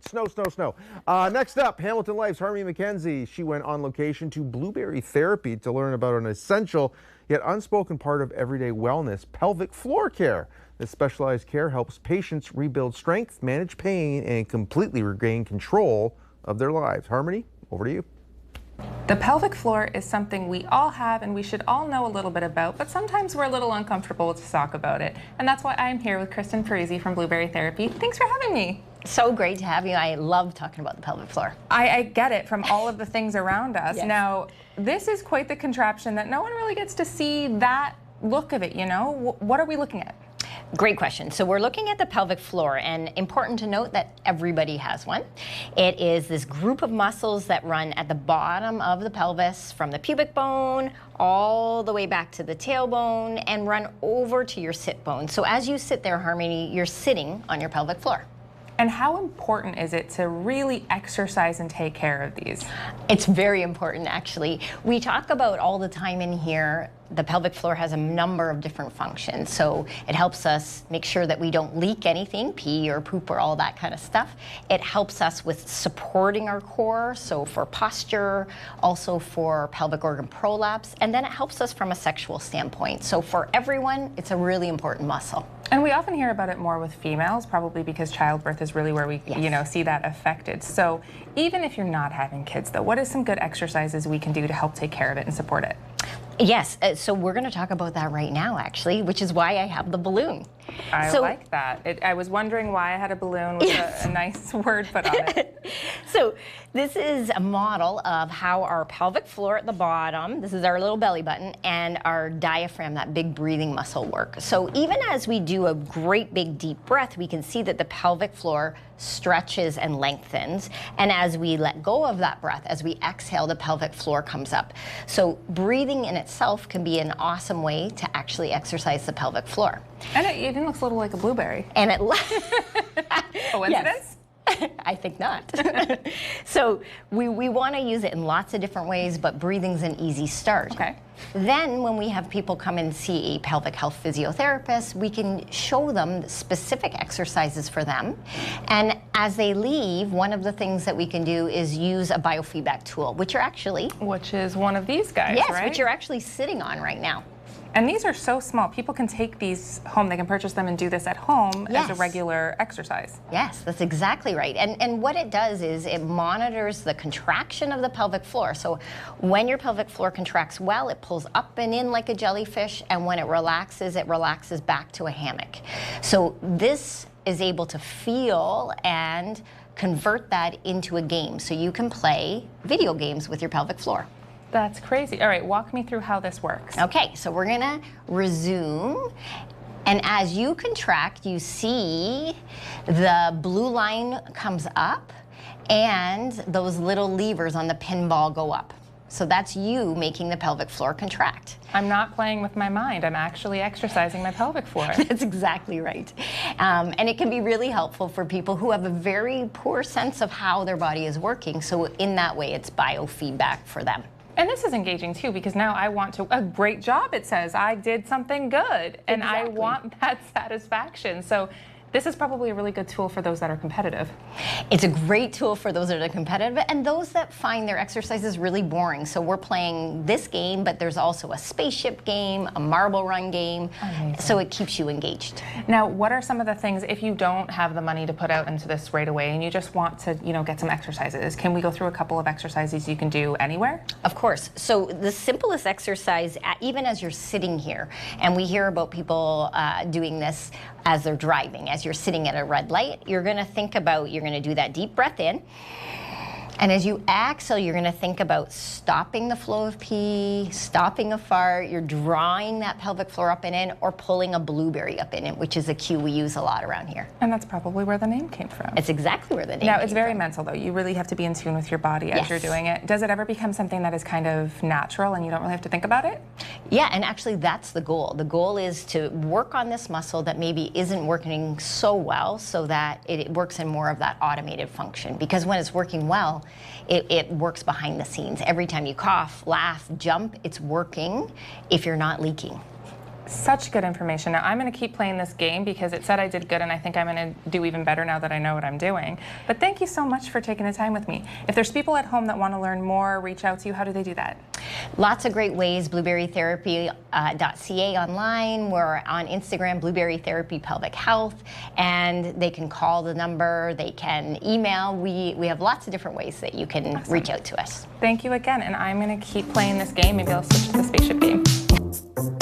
Snow, snow, snow. Next up, Hamilton Life's Harmony McKenzie. She went on location to Blueberry Therapy to learn about an essential yet unspoken part of everyday wellness, pelvic floor care. This specialized care helps patients rebuild strength, manage pain, and completely regain control of their lives. Harmony, over to you. The pelvic floor is something we all have and we should all know a little bit about, but sometimes we're a little uncomfortable to talk about it. And that's why I'm here with Kristen Parisi from Blueberry Therapy. Thanks for having me. So great to have you. I love talking about the pelvic floor. I get it from all of the things around us. Yes. Now, this is quite the contraption that no one really gets to see that look of it, you know? What are we looking at? Great question. So we're looking at the pelvic floor, and important to note that everybody has one. It is this group of muscles that run at the bottom of the pelvis from the pubic bone all the way back to the tailbone and run over to your sit bone. So as you sit there, Harmony, you're sitting on your pelvic floor. And how important is it to really exercise and take care of these? It's very important, actually. We talk about all the time in here, the pelvic floor has a number of different functions. So it helps us make sure that we don't leak anything, pee or poop or all that kind of stuff. It helps us with supporting our core, so for posture, also for pelvic organ prolapse, and then it helps us from a sexual standpoint. So for everyone, it's a really important muscle. And we often hear about it more with females, probably because childbirth is really where we, see that affected. So even if you're not having kids, though, what is some good exercises we can do to help take care of it and support it? Yes, so we're going to talk about that right now, actually, which is why I have the balloon. I like that. I was wondering why I had a balloon with a nice word put on it. So this is a model of how our pelvic floor at the bottom, this is our little belly button, and our diaphragm, that big breathing muscle work. So even as we do a great big deep breath, we can see that the pelvic floor stretches and lengthens. And as we let go of that breath, as we exhale, the pelvic floor comes up. So breathing in itself can be an awesome way to actually exercise the pelvic floor. And it even looks a little like a blueberry. And it Coincidence? I think not. So we want to use it in lots of different ways, but breathing's an easy start. Okay. Then when we have people come and see a pelvic health physiotherapist, we can show them specific exercises for them. And as they leave, one of the things that we can do is use a biofeedback tool, which is one of these guys, yes, right? which you're actually sitting on right now. And these are so small. People can take these home. They can purchase them and do this at home as a regular exercise. Yes, that's exactly right. And what it does is it monitors the contraction of the pelvic floor. So when your pelvic floor contracts well, it pulls up and in like a jellyfish. And when it relaxes back to a hammock. So this is able to feel and convert that into a game. So you can play video games with your pelvic floor. That's crazy. All right, walk me through how this works. Okay, so we're gonna resume. And as you contract, you see the blue line comes up and those little levers on the pinball go up. So that's you making the pelvic floor contract. I'm not playing with my mind. I'm actually exercising my pelvic floor. That's exactly right. And it can be really helpful for people who have a very poor sense of how their body is working. So in that way, it's biofeedback for them. And this is engaging too, because now I want a great job, it says. I did something good, and I want that satisfaction. So this is probably a really good tool for those that are competitive. It's a great tool for those that are competitive and those that find their exercises really boring. So we're playing this game, but there's also a spaceship game, a marble run game. Amazing. So it keeps you engaged. Now, what are some of the things, if you don't have the money to put out into this right away and you just want to, get some exercises, can we go through a couple of exercises you can do anywhere? Of course. So the simplest exercise, even as you're sitting here, and we hear about people doing this as they're driving, as you're sitting at a red light, you're going to do that deep breath in. And as you exhale, you're going to think about stopping the flow of pee, stopping a fart. You're drawing that pelvic floor up and in, or pulling a blueberry up and in, which is a cue we use a lot around here. And that's probably where the name came from. It's exactly where the name came from. Now, it's very mental, though. You really have to be in tune with your body as you're doing it. Does it ever become something that is kind of natural and you don't really have to think about it? Yeah, and actually that's the goal. The goal is to work on this muscle that maybe isn't working so well so that it works in more of that automated function. Because when it's working well, it works behind the scenes. Every time you cough, laugh, jump, it's working if you're not leaking. Such good information. Now, I'm going to keep playing this game because it said I did good, and I think I'm going to do even better now that I know what I'm doing. But thank you so much for taking the time with me. If there's people at home that want to learn more, reach out to you, how do they do that? Lots of great ways. blueberrytherapy.ca online. We're on Instagram, Blueberry Therapy Pelvic Health, and they can call the number. They can email. We have lots of different ways that you can reach out to us. Thank you again, and I'm going to keep playing this game. Maybe I'll switch to the spaceship game.